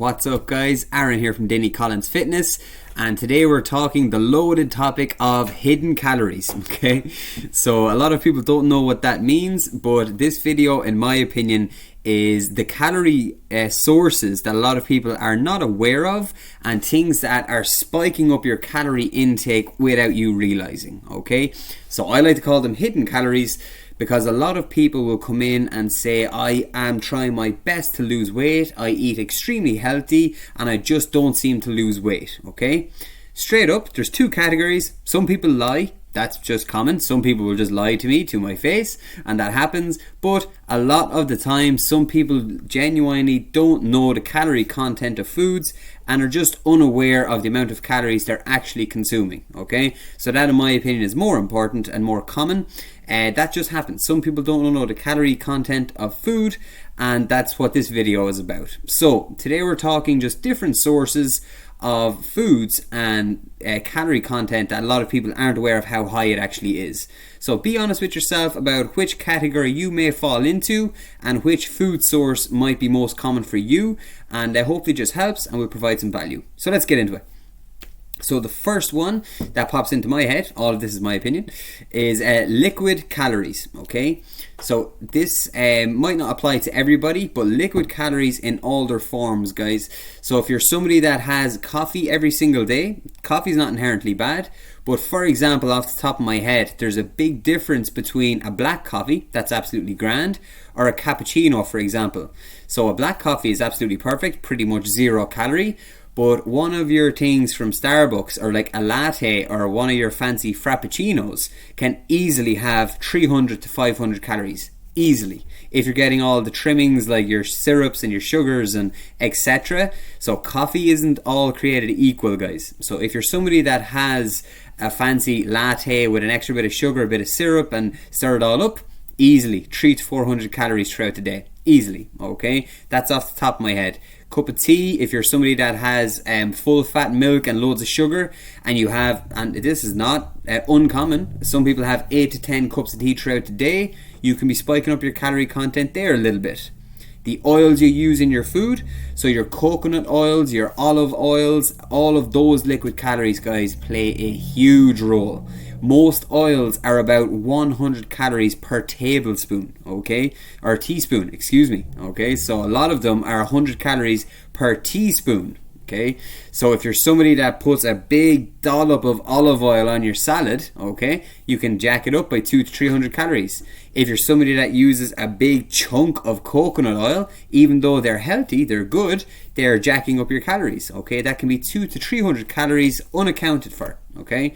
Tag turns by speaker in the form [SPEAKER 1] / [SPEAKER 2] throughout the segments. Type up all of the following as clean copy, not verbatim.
[SPEAKER 1] What's up guys, Arron here from Denny Collins Fitness, and today we're talking the loaded topic of hidden calories, okay? So a lot of people don't know what that means, but this video, in my opinion, is the calorie sources that a lot of people are not aware of and things that are spiking up your calorie intake without you realizing, okay? So I like to call them hidden calories, because a lot of people will come in and say, I am trying my best to lose weight, I eat extremely healthy, and I just don't seem to lose weight, okay? Straight up, there's two categories. Some people lie, that's just common. Some people will just lie to me, to my face, and that happens. But a lot of the time, some people genuinely don't know the calorie content of foods and are just unaware of the amount of calories they're actually consuming, okay? So that, in my opinion, is more important and more common. That just happens. Some people don't know the calorie content of food, and that's what this video is about. So today we're talking just different sources of foods and calorie content that a lot of people aren't aware of how high it actually is. So be honest with yourself about which category you may fall into and which food source might be most common for you, and hopefully just helps and will provide some value. So let's get into it. So the first one that pops into my head, all of this is my opinion, is liquid calories, okay? So this might not apply to everybody, but liquid calories in all their forms, guys. So if you're somebody that has coffee every single day, coffee is not inherently bad, but for example, off the top of my head, there's a big difference between a black coffee, that's absolutely grand, or a cappuccino, for example. So a black coffee is absolutely perfect, pretty much 0 calorie, but one of your things from Starbucks, or like a latte, or one of your fancy frappuccinos, can easily have 300 to 500 calories. Easily. If you're getting all the trimmings like your syrups and your sugars and etc. So coffee isn't all created equal, guys. So if you're somebody that has a fancy latte with an extra bit of sugar, a bit of syrup, and stir it all up, easily 300 to 400 calories throughout the day. Easily, okay? That's off the top of my head. Cup of tea, if you're somebody that has full fat milk and loads of sugar, and you have, and this is not uncommon, some people have 8 to 10 cups of tea throughout the day, you can be spiking up your calorie content there a little bit. The oils you use in your food, so your coconut oils, your olive oils, all of those liquid calories, guys, play a huge role. Most oils are about 100 calories per tablespoon, okay? Or teaspoon, excuse me, okay? So a lot of them are 100 calories per teaspoon, okay? So if you're somebody that puts a big dollop of olive oil on your salad, okay, you can jack it up by 200 to 300 calories. If you're somebody that uses a big chunk of coconut oil, even though they're healthy, they're good, they're jacking up your calories, okay? That can be 200 to 300 calories unaccounted for, okay?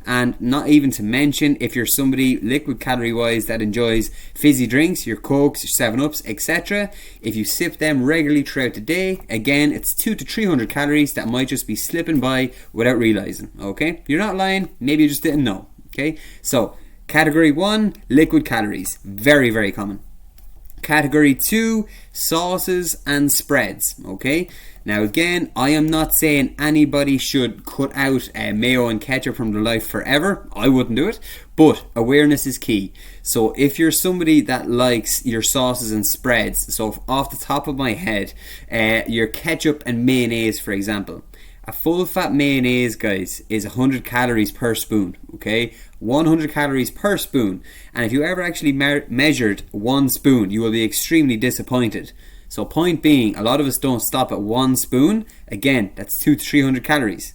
[SPEAKER 1] And not even to mention, if you're somebody liquid calorie wise that enjoys fizzy drinks, your Cokes, your 7-Ups, etc., if you sip them regularly throughout the day, again, it's 200 to 300 calories that might just be slipping by without realizing, okay? You're not lying, maybe you just didn't know, okay? So category 1, liquid calories, very, very common. Category 2, sauces and spreads, okay? Now again, I am not saying anybody should cut out mayo and ketchup from their life forever. I wouldn't do it, but awareness is key. So if you're somebody that likes your sauces and spreads, so off the top of my head, your ketchup and mayonnaise, for example. A full fat mayonnaise, guys, is 100 calories per spoon, okay? 100 calories per spoon. And if you ever actually measured one spoon, you will be extremely disappointed. So point being, a lot of us don't stop at one spoon. Again, that's 200 to 300 calories.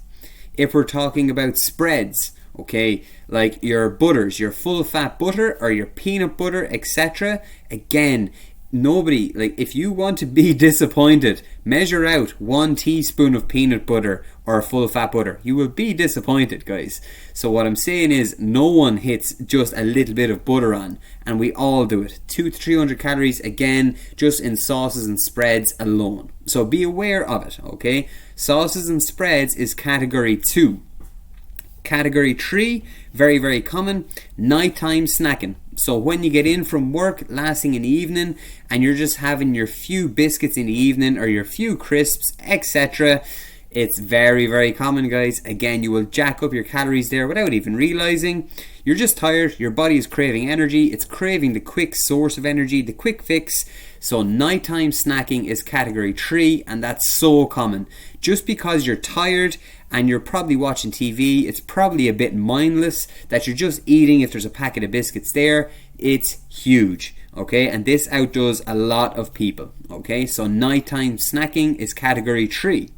[SPEAKER 1] If we're talking about spreads, okay, like your butters, your full fat butter or your peanut butter, etc. Again, nobody, like, if you want to be disappointed, measure out 1 teaspoon of peanut butter or full fat butter. You will be disappointed, guys. So what I'm saying is, no one hits just a little bit of butter on, and we all do it. 200 to 300 calories, again, just in sauces and spreads alone. So be aware of it, okay? Sauces and spreads is category 2. Category 3, very, very common, nighttime snacking. So when you get in from work last thing in the evening and you're just having your few biscuits in the evening or your few crisps, etc., it's very, very common, guys. Again, you will jack up your calories there without even realizing. You're just tired, your body is craving energy, it's craving the quick source of energy, the quick fix. So nighttime snacking is category 3, and that's so common. Just because you're tired and you're probably watching TV, it's probably a bit mindless that you're just eating if there's a packet of biscuits there. It's huge, okay? And this outdoes a lot of people, okay? So nighttime snacking is category 3.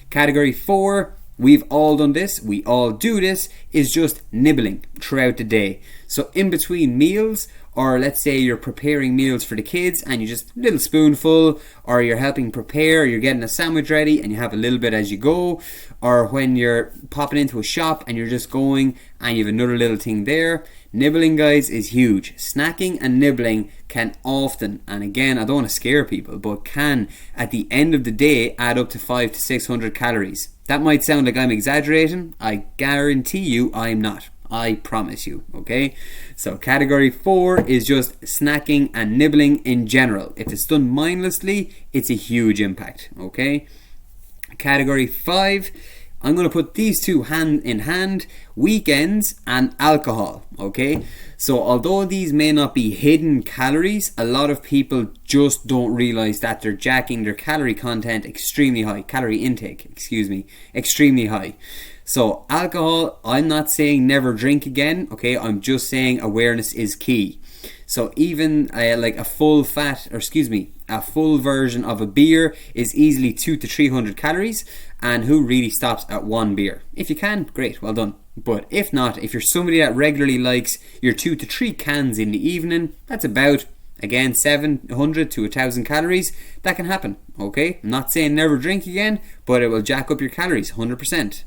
[SPEAKER 1] Category 4, we've all done this, we all do this, is just nibbling throughout the day. So in between meals, or let's say you're preparing meals for the kids and you just a little spoonful, or you're helping prepare, you're getting a sandwich ready and you have a little bit as you go, or when you're popping into a shop and you're just going and you have another little thing there. Nibbling, guys, is huge. Snacking and nibbling can often, and again, I don't want to scare people, but can at the end of the day add up to 500 to 600 calories. That might sound like I'm exaggerating. I guarantee you I'm not. I promise you, okay? So category 4 is just snacking and nibbling in general. If it's done mindlessly, it's a huge impact, okay? Category 5, I'm going to put these two hand in hand, weekends and alcohol, okay? So although these may not be hidden calories, a lot of people just don't realize that they're jacking their calorie content extremely high, calorie intake, extremely high. So alcohol, I'm not saying never drink again, okay? I'm just saying awareness is key. So even like a full version of a beer is easily 200 to 300 calories, and who really stops at one beer? If you can, great, well done. But if not, if you're somebody that regularly likes your 2 to 3 cans in the evening, that's about, again, 700 to 1,000 calories. That can happen, okay? I'm not saying never drink again, but it will jack up your calories 100%.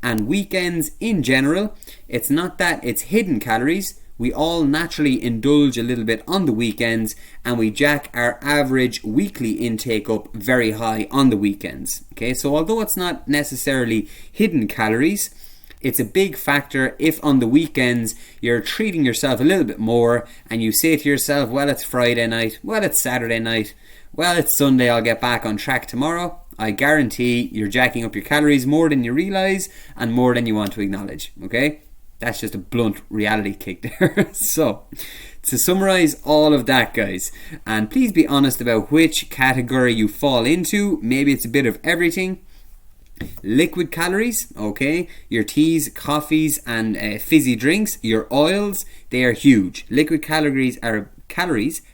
[SPEAKER 1] And weekends in general, it's not that it's hidden calories. We all naturally indulge a little bit on the weekends, and we jack our average weekly intake up very high on the weekends. Okay, so although it's not necessarily hidden calories, it's a big factor if on the weekends you're treating yourself a little bit more and you say to yourself, well, it's Friday night, well, it's Saturday night, well, it's Sunday, I'll get back on track tomorrow. I guarantee you're jacking up your calories more than you realize and more than you want to acknowledge, okay? That's just a blunt reality kick there. So, to summarize all of that, guys, and please be honest about which category you fall into. Maybe it's a bit of everything. Liquid calories, okay? Your teas, coffees, and fizzy drinks, your oils, they are huge. Liquid calories are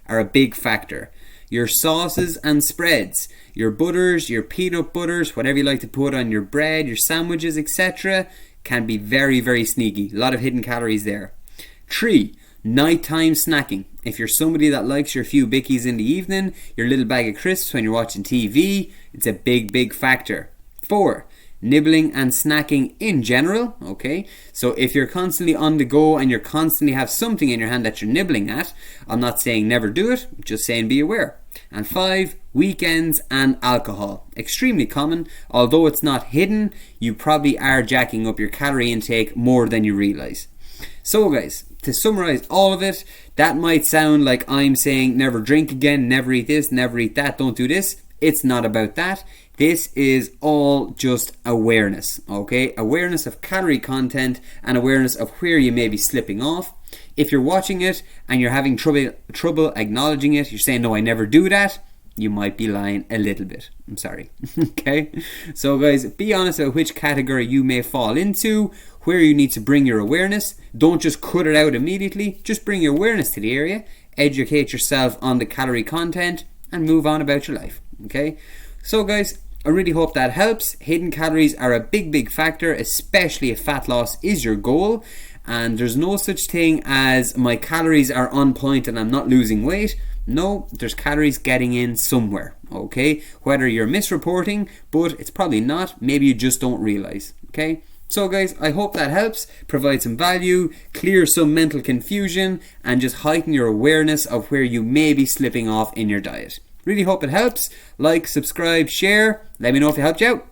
[SPEAKER 1] a big factor. Your sauces and spreads, your butters, your peanut butters, whatever you like to put on your bread, your sandwiches, etc., can be very, very sneaky. A lot of hidden calories there. 3, nighttime snacking. If you're somebody that likes your few bickies in the evening, your little bag of crisps when you're watching TV, it's a big, big factor. 4, nibbling and snacking in general, okay? So if you're constantly on the go and you're constantly have something in your hand that you're nibbling at, I'm not saying never do it, just saying be aware. And 5, weekends and alcohol. Extremely common. Although it's not hidden, you probably are jacking up your calorie intake more than you realize. So guys, to summarize all of it, that might sound like I'm saying never drink again, never eat this, never eat that, don't do this. It's not about that. This is all just awareness, okay? Awareness of calorie content and awareness of where you may be slipping off. If you're watching it and you're having trouble acknowledging it, you're saying, no, I never do that, you might be lying a little bit. I'm sorry. Okay? So guys, be honest about which category you may fall into, where you need to bring your awareness. Don't just cut it out immediately. Just bring your awareness to the area, educate yourself on the calorie content, and move on about your life. Okay? So guys, I really hope that helps. Hidden calories are a big, big factor, especially if fat loss is your goal. And there's no such thing as my calories are on point and I'm not losing weight. No, there's calories getting in somewhere, okay? Whether you're misreporting, but it's probably not. Maybe you just don't realize, okay? So guys, I hope that helps, provide some value, clear some mental confusion, and just heighten your awareness of where you may be slipping off in your diet. Really hope it helps. Like, subscribe, share. Let me know if it helped you out.